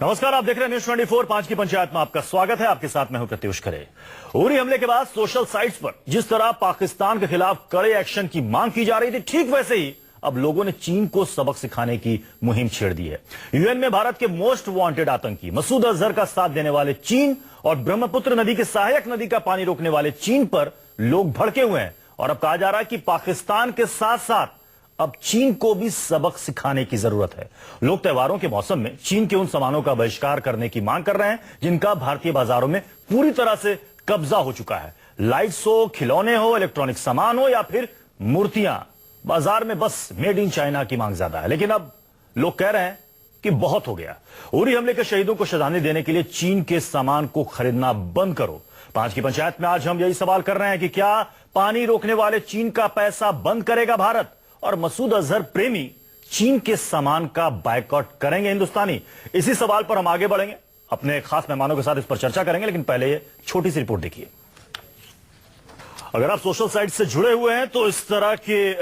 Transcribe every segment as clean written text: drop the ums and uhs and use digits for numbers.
नमस्कार, आप देख रहे हैं न्यूज 24 5 की पंचायत में आपका स्वागत है। आपके साथ मैं हूं प्रत्युष खरे। उरी हमले के बाद सोशल साइट्स पर जिस तरह पाकिस्तान के खिलाफ कड़े एक्शन की मांग की जा रही थी, ठीक वैसे ही अब लोगों ने चीन को सबक सिखाने की मुहिम छेड़ दी है। यूएन में भारत के मोस्ट वांटेड आतंकी मसूद अजहर का साथ देने वाले चीन और ब्रह्मपुत्र नदी के सहायक नदी का पानी रोकने वाले चीन पर लोग भड़के हुए हैं और अब कहा जा रहा है कि पाकिस्तान के साथ साथ अब चीन को भी सबक सिखाने की जरूरत है। लोग त्योहारों के मौसम में चीन के उन सामानों का बहिष्कार करने की मांग कर रहे हैं जिनका भारतीय बाजारों में पूरी तरह से कब्जा हो चुका है। लाइट्स हो, खिलौने हो, इलेक्ट्रॉनिक सामान हो या फिर मूर्तियां, बाजार में बस मेड इन चाइना की मांग ज्यादा है। लेकिन अब लोग कह रहे हैं कि बहुत हो गया। उरी हमले के शहीदों को श्रद्धांजलि देने के लिए चीन के सामान को खरीदना बंद करो। 5 की पंचायत में आज हम यही सवाल कर रहे हैं कि क्या पानी रोकने वाले चीन का पैसा बंद करेगा भारत और मसूद अजहर प्रेमी चीन के सामान का बायकॉट करेंगे हिंदुस्तानी? इसी सवाल पर हम आगे बढ़ेंगे, अपने खास मेहमानों के साथ इस पर चर्चा करेंगे। लेकिन पहले ये छोटी सी रिपोर्ट देखिए। अगर आप सोशल साइट से जुड़े हुए हैं तो इस तरह के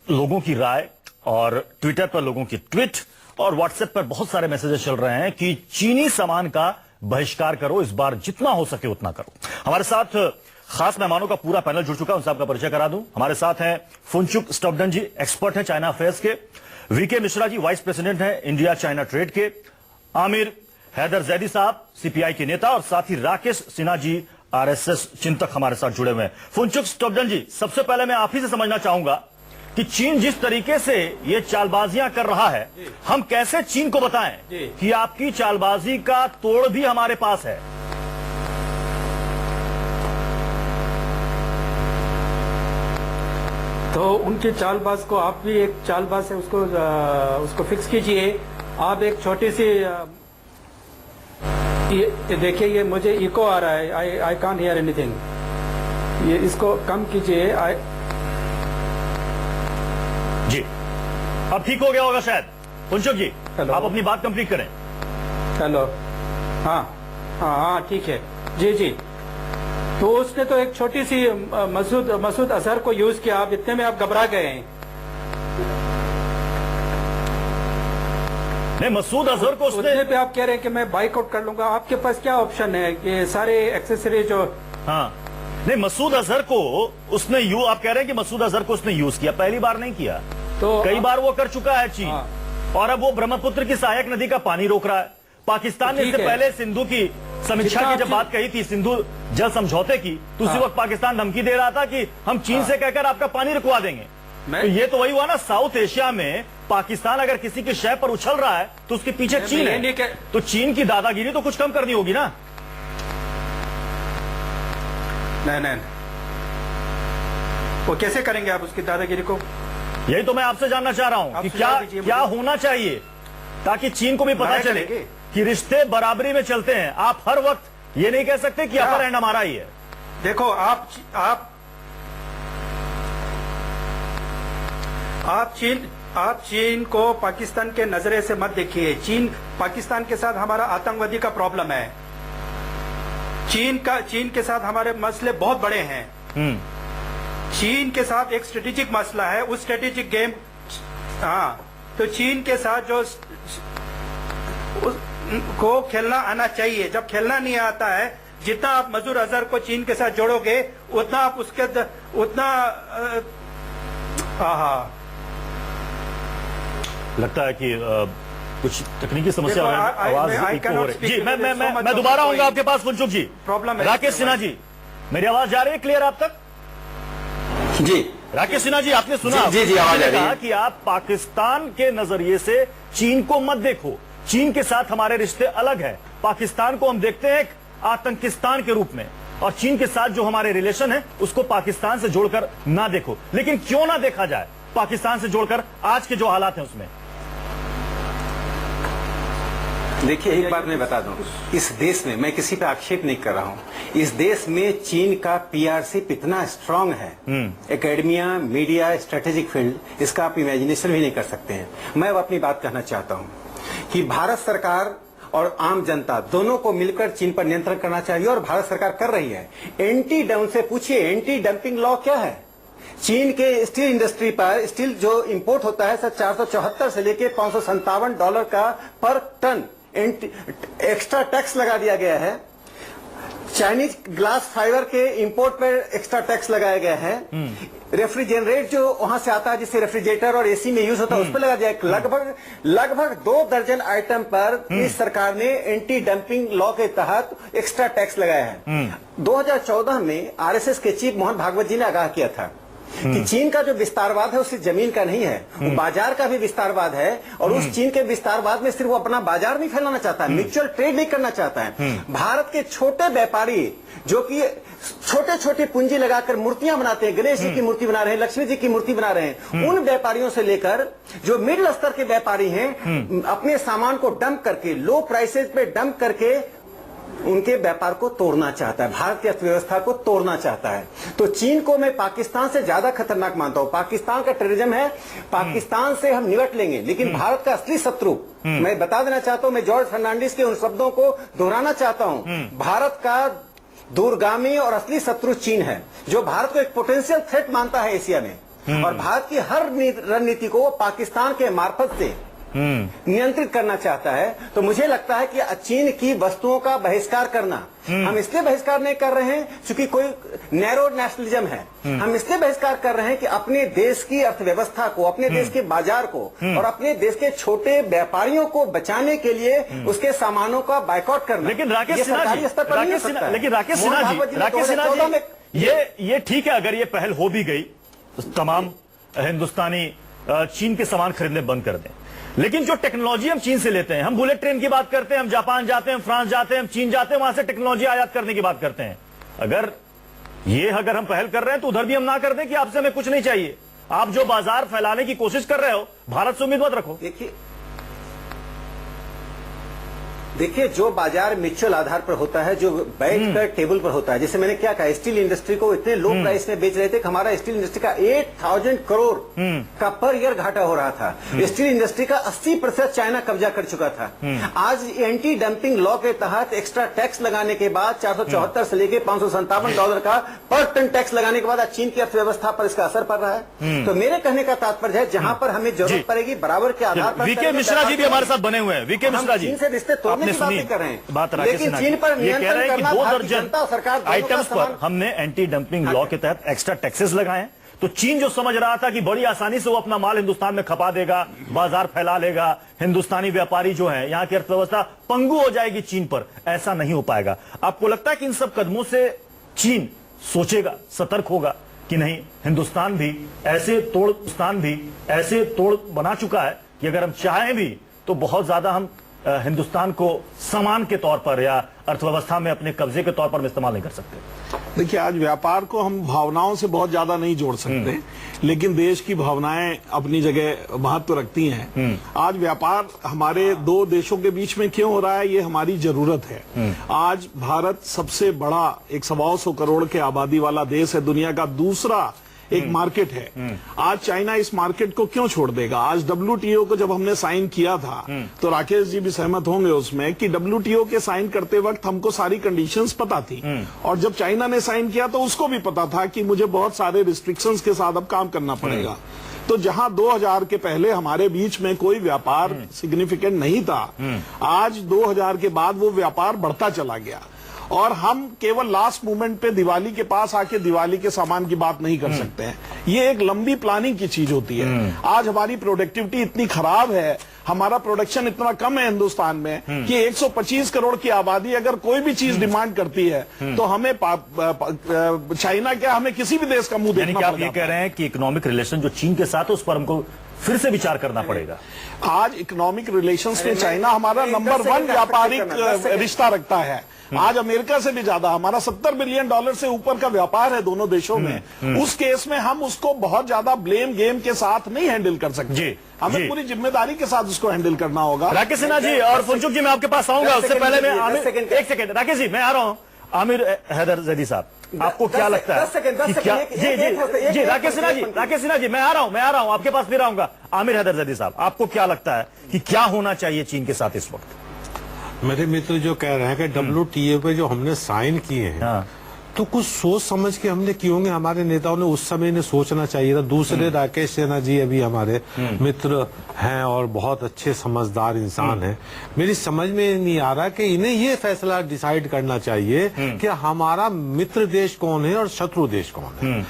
लोगों की राय और ट्विटर पर लोगों की ट्वीट और व्हाट्सएप पर बहुत सारे मैसेजेस चल रहे हैं कि चीनी सामान का बहिष्कार करो, इस बार जितना हो सके उतना करो। हमारे साथ खास मेहमानों का पूरा पैनल जुड़ चुका है, उनसे आपका परिचय करा दूं। हमारे साथ हैं फुनचुक स्टोब्डन जी, एक्सपर्ट हैं चाइना अफेयर्स के। VK Mishra ji, vice president हैं इंडिया चाइना ट्रेड के। आमिर हैदर जैदी साहब, सीपीआई के नेता। और साथ ही राकेश सिन्हा जी, आरएसएस चिंतक हमारे साथ जुड़े हुए हैं। फुनचुक स्टोब्डन जी, सबसे पहले मैं आप ही से समझना चाहूंगा कि चीन जिस तरीके से ये चालबाजियां कर रहा है, हम कैसे चीन को बताएं कि आपकी चालबाजी का तोड़ भी हमारे पास है? तो उनके चालबाज को आप भी एक चालबाज है, उसको फिक्स कीजिए। आप एक छोटी सी ये देखिए, ये मुझे इको आ रहा है, आई कांट हियर एनीथिंग। ये इसको कम कीजिए। जी, अब ठीक हो गया होगा शायद। फुनचुक जी, आप अपनी बात कंप्लीट करें। हेलो, हाँ हाँ हाँ, ठीक है जी जी। तो उसने तो एक छोटी सी मसूद अजहर को यूज किया, आप इतने में आप घबरा गए हैं। नहीं, मसूद अजहर को उसने पे आप कह रहे हैं कि मैं बाइकआउट कर लूंगा। आपके पास क्या ऑप्शन है कि सारे एक्सेसरी जो, हाँ नहीं, मसूद अजहर को उसने आप कह रहे हैं कि मसूद अजहर को उसने यूज किया, पहली बार नहीं किया, तो कई बार वो कर चुका है चीन। हाँ। और अब वो ब्रह्मपुत्र की सहायक नदी का पानी रोक रहा है। पाकिस्तान ने इससे पहले सिंधु की समीक्षा की जब बात कही थी, सिंधु जल समझौते की, तो उसी वक्त पाकिस्तान धमकी दे रहा था कि हम चीन से कहकर आपका पानी रुकवा देंगे। तो ये तो वही हुआ ना, साउथ एशिया में पाकिस्तान अगर किसी के शय पर उछल रहा है तो उसके पीछे चीन है। तो चीन की दादागिरी तो कुछ कम करनी होगी ना। नहीं, वो कैसे करेंगे आप उसकी दादागिरी को? यही तो मैं आपसे जानना चाह रहा हूं कि क्या होना चाहिए ताकि चीन को भी पता चले कि रिश्ते बराबरी में चलते हैं। आप हर वक्त ये नहीं कह सकते कि अपर हैंड हमारा ही है। देखो, आप चीन को पाकिस्तान के नजरे से मत देखिए। चीन पाकिस्तान के साथ हमारा आतंकवादी का प्रॉब्लम है। चीन के साथ हमारे मसले बहुत बड़े हैं। चीन के साथ एक स्ट्रेटेजिक मसला है, उस स्ट्रेटेजिक गेम, हाँ, तो चीन के साथ जो को खेलना आना चाहिए। जब खेलना नहीं आता है, जितना आप मसूद अजहर को चीन के साथ जोड़ोगे उतना आप उसके लगता है कि कुछ तकनीकी समस्या आवाज हो रही। जी, मैं दोबारा आऊंगा आपके पास फुनचुक जी। प्रॉब्लम है। राकेश सिन्हा जी, मेरी आवाज जा रही है क्लियर आप तक? जी राकेश सिन्हा जी, आपने सुना? जी, आवाज आ रही है कि आप पाकिस्तान के नजरिए से चीन को मत देखो, चीन के साथ हमारे रिश्ते अलग है। पाकिस्तान को हम देखते हैं एक आतंकिस्तान के रूप में, और चीन के साथ जो हमारे रिलेशन है उसको पाकिस्तान से जोड़कर ना देखो। लेकिन क्यों ना देखा जाए पाकिस्तान से जोड़कर आज के जो हालात हैं उसमें? देखिए, एक बात मैं बता दूं, इस देश में, मैं किसी पे आक्षेप नहीं कर रहा हूं, इस देश में चीन का पीआरशिप इतना स्ट्रांग है, एकेडमिया, मीडिया, स्ट्रेटेजिक फील्ड, इसका आप इमेजिनेशन भी नहीं कर सकते हैं। मैं अपनी बात कहना चाहता हूं कि भारत सरकार और आम जनता दोनों को मिलकर चीन पर नियंत्रण करना चाहिए, और भारत सरकार कर रही है। एंटी डंप से पूछिए, एंटी डंपिंग लॉ क्या है? चीन के स्टील इंडस्ट्री पर स्टील जो इंपोर्ट होता है सर $474 से लेके $557 का पर टन एक्स्ट्रा टैक्स लगा दिया गया है। चाइनीज ग्लास फाइबर के इंपोर्ट पर एक्स्ट्रा टैक्स लगाया गया है। रेफ्रिजरेट जो वहां से आता है, जिससे रेफ्रिजरेटर और एसी में यूज होता है, उस पर लगा दिया है। लगभग 2 दर्जन आइटम पर इस सरकार ने एंटी डंपिंग लॉ के तहत एक्स्ट्रा टैक्स लगाया है। 2014 में आरएसएस के चीफ मोहन भागवत जी ने आगाह किया था कि चीन का जो विस्तारवाद है, उससे जमीन का नहीं है, वो बाजार का भी विस्तारवाद है। और उस चीन के विस्तारवाद में सिर्फ वो अपना बाजार नहीं फैलाना चाहता है, म्यूचुअल ट्रेड नहीं करना चाहता है। भारत के छोटे व्यापारी जो कि छोटे छोटे पूंजी लगाकर मूर्तियां बनाते हैं, गणेश जी की मूर्ति बना रहे हैं, लक्ष्मी जी की मूर्ति बना रहे हैं, उन व्यापारियों से लेकर जो मिडिल स्तर के व्यापारी हैं, अपने सामान को डंप करके, लो प्राइसेस पे डंप करके उनके व्यापार को तोड़ना चाहता है, भारत की अर्थव्यवस्था को तोड़ना चाहता है। तो चीन को मैं पाकिस्तान से ज्यादा खतरनाक मानता हूं। पाकिस्तान का टेररिज्म है, पाकिस्तान से हम निपट लेंगे, लेकिन भारत का असली शत्रु, मैं बता देना चाहता हूं, मैं जॉर्ज फर्नांडिस के उन शब्दों को दोहराना चाहता हूं, भारत का दूरगामी और असली शत्रु चीन है, जो भारत को एक पोटेंशियल थ्रेट मानता है एशिया में। और भारत की हर रणनीति को वो पाकिस्तान के मार्फत से नियंत्रित करना चाहता है। तो मुझे लगता है कि चीन की वस्तुओं का बहिष्कार करना, हम इसलिए बहिष्कार नहीं कर रहे हैं क्योंकि कोई नैरो नेशनलिज्म है, हम इसलिए बहिष्कार कर रहे हैं कि अपने देश की अर्थव्यवस्था को, अपने देश के बाजार को और अपने देश के छोटे व्यापारियों को बचाने के लिए उसके सामानों का बायकॉट करना। लेकिन राकेश सिन्हा जी, ये ठीक है अगर ये पहल हो भी गई तो तमाम हिंदुस्तानी चीन के सामान खरीदने बंद कर दें, लेकिन जो टेक्नोलॉजी हम चीन से लेते हैं, हम बुलेट ट्रेन की बात करते हैं, हम जापान जाते हैं, हम फ्रांस जाते हैं, हम चीन जाते हैं, वहां से टेक्नोलॉजी आयात करने की बात करते हैं। अगर हम पहल कर रहे हैं तो उधर भी हम ना कर दें कि आपसे हमें कुछ नहीं चाहिए, आप जो बाजार फैलाने की कोशिश कर रहे हो भारत से उम्मीद मत रखो। देखिए जो बाजार म्यूचुअल आधार पर होता है, जो बैठकर टेबल पर होता है, जैसे मैंने क्या कहा, स्टील इंडस्ट्री को इतने लो प्राइस में बेच रहे थे कि हमारा स्टील इंडस्ट्री का 8,000 करोड़ का पर ईयर घाटा हो रहा था। स्टील इंडस्ट्री का 80% चाइना कब्जा कर चुका था। आज एंटी डंपिंग लॉ के तहत एक्स्ट्रा टैक्स लगाने के बाद 474 से लेकर $557 का पर टन टैक्स लगाने के बाद आज चीन की अर्थव्यवस्था पर इसका असर पड़ रहा है। तो मेरे कहने का तात्पर्य है, जहां पर हमें जरूरत पड़ेगी बराबर के आधार पर। वीके मिश्रा जी भी हमारे साथ बने हुए हैं। वीके मिश्रा जी, से रिश्ते तोड़ने की बातें कर रहे हैं, बात राकेश सिन्हा चीन पर ये कह रहे हैं कि 2 दर्जन सरकार आइटम्स पर हमने एंटी डंपिंग लॉ के तहत एक्स्ट्रा टैक्सेस लगाए हैं। तो चीन जो समझ रहा था कि बड़ी आसानी से वो अपना माल हिंदुस्तान में खपा देगा, बाजार फैला लेगा, हिंदुस्तानी व्यापारी जो है, यहां की अर्थव्यवस्था पंगु हो जाएगी चीन पर, ऐसा नहीं हो पाएगा। आपको लगता है कि इन सब कदमों से चीन सोचेगा, सतर्क होगा कि नहीं, हिंदुस्तान भी ऐसे तोड़ बना चुका है कि अगर हम चाहें भी तो बहुत ज्यादा हम हिंदुस्तान को सामान के तौर पर या अर्थव्यवस्था में अपने कब्जे के तौर पर इस्तेमाल नहीं कर सकते। देखिए, आज व्यापार को हम भावनाओं से बहुत ज्यादा नहीं जोड़ सकते, लेकिन देश की भावनाएं अपनी जगह महत्व रखती हैं। आज व्यापार हमारे 2 देशों के बीच में क्यों हो रहा है, ये हमारी जरूरत है। आज भारत सबसे बड़ा 125 करोड़ के आबादी वाला देश है, दुनिया का दूसरा एक मार्केट है। आज चाइना इस मार्केट को क्यों छोड़ देगा? आज WTO को जब हमने साइन किया था तो राकेश जी भी सहमत होंगे उसमें कि WTO के साइन करते वक्त हमको सारी कंडीशंस पता थी, और जब चाइना ने साइन किया तो उसको भी पता था कि मुझे बहुत सारे रिस्ट्रिक्शंस के साथ अब काम करना पड़ेगा। तो जहां 2000 के पहले हमारे बीच में कोई व्यापार सिग्निफिकेंट नहीं था, आज 2000 के बाद वो व्यापार बढ़ता चला गया। और हम केवल लास्ट मोमेंट पे दिवाली के पास आके दिवाली के सामान की बात नहीं कर सकते हैं। ये एक लंबी प्लानिंग की चीज होती है। आज हमारी प्रोडक्टिविटी इतनी खराब है, हमारा प्रोडक्शन इतना कम है हिंदुस्तान में कि 125 करोड़ की आबादी अगर कोई भी चीज डिमांड करती है तो हमें चाइना क्या, हमें किसी भी देश का मुंह देखना पड़ेगा। आप ये कह रहे हैं कि इकोनॉमिक रिलेशन जो चीन के साथ है उस पर हमको फिर से विचार करना पड़ेगा। आज इकोनॉमिक रिलेशंस में चाइना हमारा नंबर 1 व्यापारिक रिश्ता रखता है। आज अमेरिका से भी ज्यादा हमारा $70 बिलियन से ऊपर का व्यापार है दोनों देशों में। उस केस में हम उसको बहुत ज्यादा ब्लेम गेम के साथ नहीं हैंडल कर सकते। हमें पूरी जिम्मेदारी के साथ उसको हैंडल करना होगा। राकेश सिन्हा जी और फुनचुक जी, मैं आपके पास आऊंगा, उससे पहले मैं एक सेकंड राकेश जी, मैं आ रहा हूं। आमिर हैदर जैदी साहब, आपको क्या लगता है? जी राकेश सिन्हा जी, मैं आ रहा हूं, आपके पास फिर आऊंगा। आमिर हैदर जैदी साहब, आपको क्या लगता है कि क्या होना चाहिए चीन के साथ इस वक्त? मेरे मित्र जो कह रहे हैं कि WTO पे जो हमने साइन किए हैं, तो कुछ सोच समझ के हमने किए होंगे, हमारे नेताओं ने उस समय ने सोचना चाहिए था। दूसरे राकेश सिन्हा जी अभी हमारे मित्र हैं और बहुत अच्छे समझदार इंसान हैं। मेरी समझ में नहीं आ रहा कि इन्हें ये फैसला डिसाइड करना चाहिए कि हमारा मित्र देश कौन है और शत्रु देश कौन है।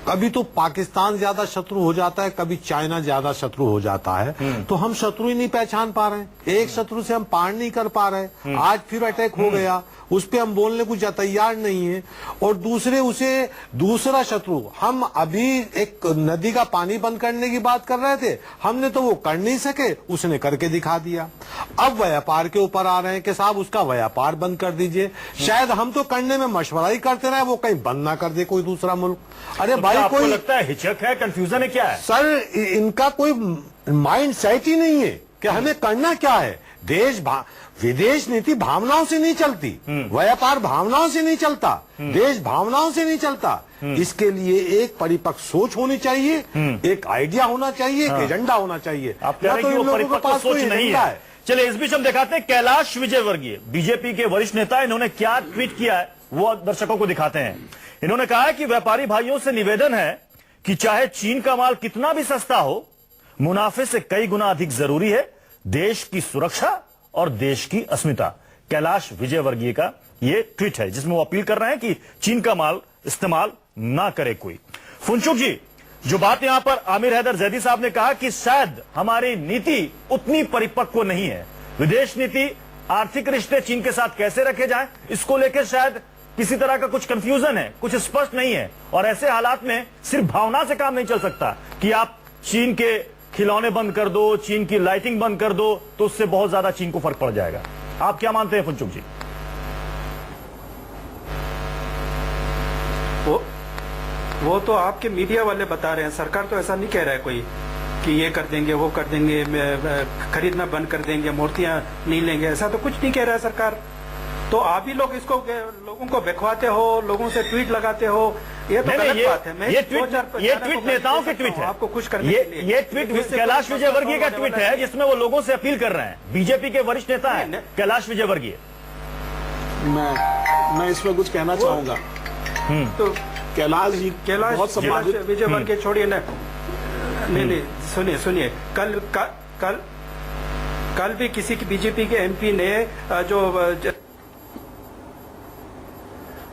कभी तो पाकिस्तान ज्यादा शत्रु हो जाता है, कभी चाइना ज्यादा शत्रु हो जाता है, तो हम शत्रु ही नहीं पहचान पा रहे हैं। एक शत्रु से हम पार नहीं कर पा रहे। आज फिर अटैक हो गया, उस पे हम बोलने को तैयार नहीं है। और दूसरा शत्रु, हम अभी एक नदी का पानी बंद करने की बात कर रहे थे, हमने तो वो कर नहीं सके, उसने करके दिखा दिया। अब व्यापार के ऊपर आ रहे हैं कि साहब उसका व्यापार बंद कर दीजिए। शायद हम तो करने में मशवरा ही करते रहे, वो कहीं बंद ना कर दे कोई दूसरा मुल्क। अरे भाई, आपको कोई लगता है हिचक है, कंफ्यूजन है, क्या है? सर, इनका कोई माइंड सेट ही नहीं है कि हमें करना क्या है। विदेश नीति भावनाओं से नहीं चलती, व्यापार भावनाओं से नहीं चलता, देश भावनाओं से नहीं चलता। इसके लिए एक परिपक्व सोच होनी चाहिए, एक आइडिया होना चाहिए, एक एजेंडा होना चाहिए। आप कह रहे हैं कि वो परिपक्व सोच नहीं है। चलिए इस बीच हम दिखाते हैं कैलाश विजयवर्गीय, बीजेपी के वरिष्ठ नेता, इन्होंने क्या ट्वीट किया है वो दर्शकों को दिखाते हैं। इन्होंने कहा है कि व्यापारी भाइयों से निवेदन है कि चाहे चीन का माल कितना भी सस्ता हो, मुनाफे से कई गुना अधिक जरूरी है देश की सुरक्षा और देश की अस्मिता। कैलाश विजयवर्गीय का ये ट्वीट है जिसमें वो अपील कर रहे हैं कि चीन का माल इस्तेमाल ना करे कोई। फुनचुक जी, जो बात यहां पर आमिर हैदर जैदी साहब ने कहा कि शायद हमारी नीति उतनी परिपक्व नहीं है, विदेश नीति, आर्थिक रिश्ते चीन के साथ कैसे रखे जाएं, इसको लेकर शायद किसी तरह का कुछ कंफ्यूजन है, कुछ स्पष्ट नहीं है। और ऐसे हालात में सिर्फ भावना से काम नहीं चल सकता कि आप चीन के खिलौने बंद कर दो, चीन की लाइटिंग बंद कर दो, तो उससे बहुत ज्यादा चीन को फर्क पड़ जाएगा। आप क्या मानते हैं फुनचुक जी? वो तो आपके मीडिया वाले बता रहे हैं, सरकार तो ऐसा नहीं कह रहा है कोई कि ये कर देंगे, वो कर देंगे, खरीदना बंद कर देंगे, मूर्तियां नहीं लेंगे, ऐसा तो कुछ नहीं कह रहा है सरकार। तो आप ही लोग इसको लोगों को बखवाते हो, लोगों से ट्वीट लगाते हो, ये तो गलत बात है। ये ट्वीट नेताओं के ट्वीट है, आपको खुश करने के लिए। ये ट्वीट कैलाश विजयवर्गीय का ट्वीट है जिसमें वो लोगों से अपील कर रहे हैं। बीजेपी के वरिष्ठ नेता है कैलाश विजयवर्गीय। मैं इसमें कुछ कहना चाहूंगा। तो कैलाश बहुत सम्मानित विजयवर्गीय छोड़िए ना, नहीं सुनिए, कल भी किसी की बीजेपी के एमपी ने जो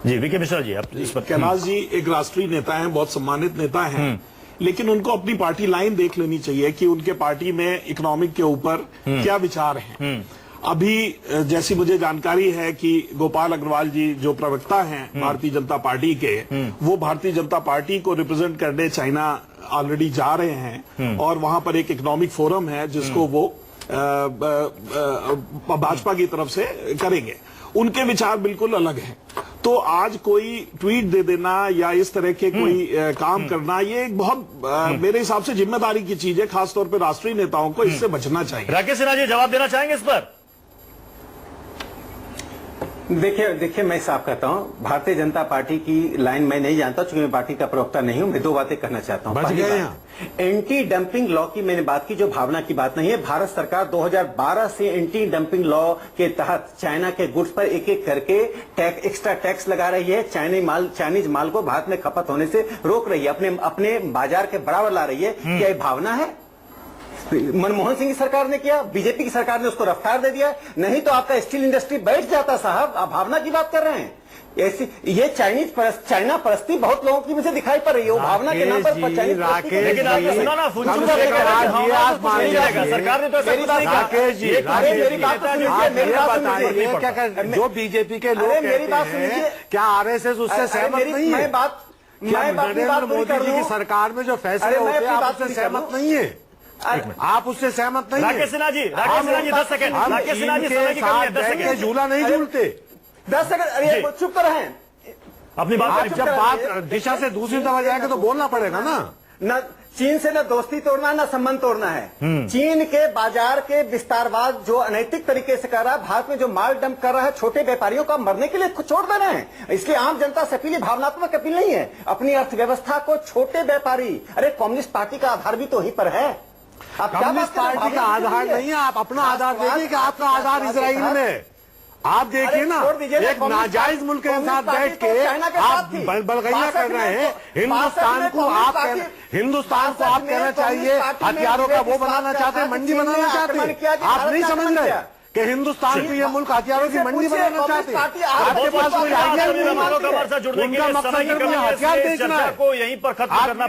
जी विके मिश्रा जी, आप इस पर। कैलाश जी एक राष्ट्रीय नेता हैं, बहुत सम्मानित नेता हैं, लेकिन उनको अपनी पार्टी लाइन देख लेनी चाहिए कि उनके पार्टी में इकोनॉमिक के ऊपर क्या विचार हैं। अभी जैसी मुझे जानकारी है कि गोपाल अग्रवाल जी जो प्रवक्ता हैं भारतीय जनता पार्टी के, वो भारतीय जनता पार्टी को रिप्रेजेंट करने चाइना ऑलरेडी जा रहे हैं और वहां पर एक इकोनॉमिक फोरम है जिसको वो भाजपा की तरफ से करेंगे। उनके विचार बिल्कुल अलग हैं। तो आज कोई ट्वीट दे देना या इस तरह के कोई काम करना, ये एक बहुत मेरे हिसाब से जिम्मेदारी की चीज है, खासतौर पर राष्ट्रीय नेताओं को इससे बचना चाहिए। राकेश सिन्हा जी जवाब देना चाहेंगे इस पर? देखिए मैं साफ कहता हूं, भारतीय जनता पार्टी की लाइन मैं नहीं जानता, चूंकि मैं पार्टी का प्रवक्ता नहीं हूं। मैं दो बातें कहना चाहता हूं। पहली बात, एंटी डंपिंग लॉ की मैंने बात की, जो भावना की बात नहीं है। भारत सरकार 2012 से एंटी डंपिंग लॉ के तहत चाइना के गुड्स पर एक एक करके एक्स्ट्रा टैक्स लगा रही है, चाइनीज माल को भारत में खपत होने से रोक रही है, अपने बाजार के बराबर ला रही है। क्या ये भावना है? मनमोहन सिंह की सरकार ने किया, बीजेपी की सरकार ने उसको रफ्तार दे दिया, नहीं तो आपका स्टील इंडस्ट्री बैठ जाता। साहब आप भावना की बात कर रहे हैं। ऐसी ये चाइना परस्ती बहुत लोगों की मुझे दिखाई पड़ रही है, वो भावना के नाम पर चाइनीज। लेकिन आपने सुना ना फुनचुक से सरकार ने तो जो बीजेपी के लोग कहते हैं, क्या आरएसएस उससे सहमत नहीं है? नरेंद्र मोदी जी की सरकार में जो फैसले होते हैं आप उससे सहमत नहीं है? आप उससे सहमत नहीं? राकेश सिन्हा जी 10 सेकंड। राकेश सिन्हा जी समय की कमी है, 10 सेकंड। झूला नहीं झूलते, 10 सेकंड। अरे चुप कर रहे हैं अपनी बात। जब बात दिशा से दूसरी तरफ जाएगा तो बोलना पड़ेगा ना। न चीन से न दोस्ती तोड़ना न संबंध तोड़ना है। चीन के बाजार के विस्तारवाद जो अनैतिक तरीके से कर रहा है, भारत में जो माल डंप कर रहा है, छोटे व्यापारियों का मरने के लिए छोड़ दे रहे हैं। इसलिए आम जनता से अपील, भावनात्मक अपील नहीं है। अपनी अर्थव्यवस्था को छोटे व्यापारी, अरे कम्युनिस्ट पार्टी का आधार भी तो वहीं पर है। कम्युनिस्ट पार्टी का आधार नहीं है, आप अपना आधार देखिए कि आपका आधार इजराइल में, आप देखिए ना, छोड़ दीजिए ना, एक नाजायज मुल्क के साथ बैठ के आप बलगैया कर रहे हैं। हिंदुस्तान को आप कहना चाहिए हथियारों का वो बनाना चाहते हैं, मंडी बनाना चाहते हैं। आप नहीं समझ रहे कि हिंदुस्तान को ये मुल्क हथियारों की मंडी बनाना चाहते हैं। आपके पास कोई आइडिया नहीं है। हमारे साथ जुड़ने के लिए उनका मकसद समय की कमी है, हथियार इसलिए बेचना चर्चा है। को यहीं पर खत्म करना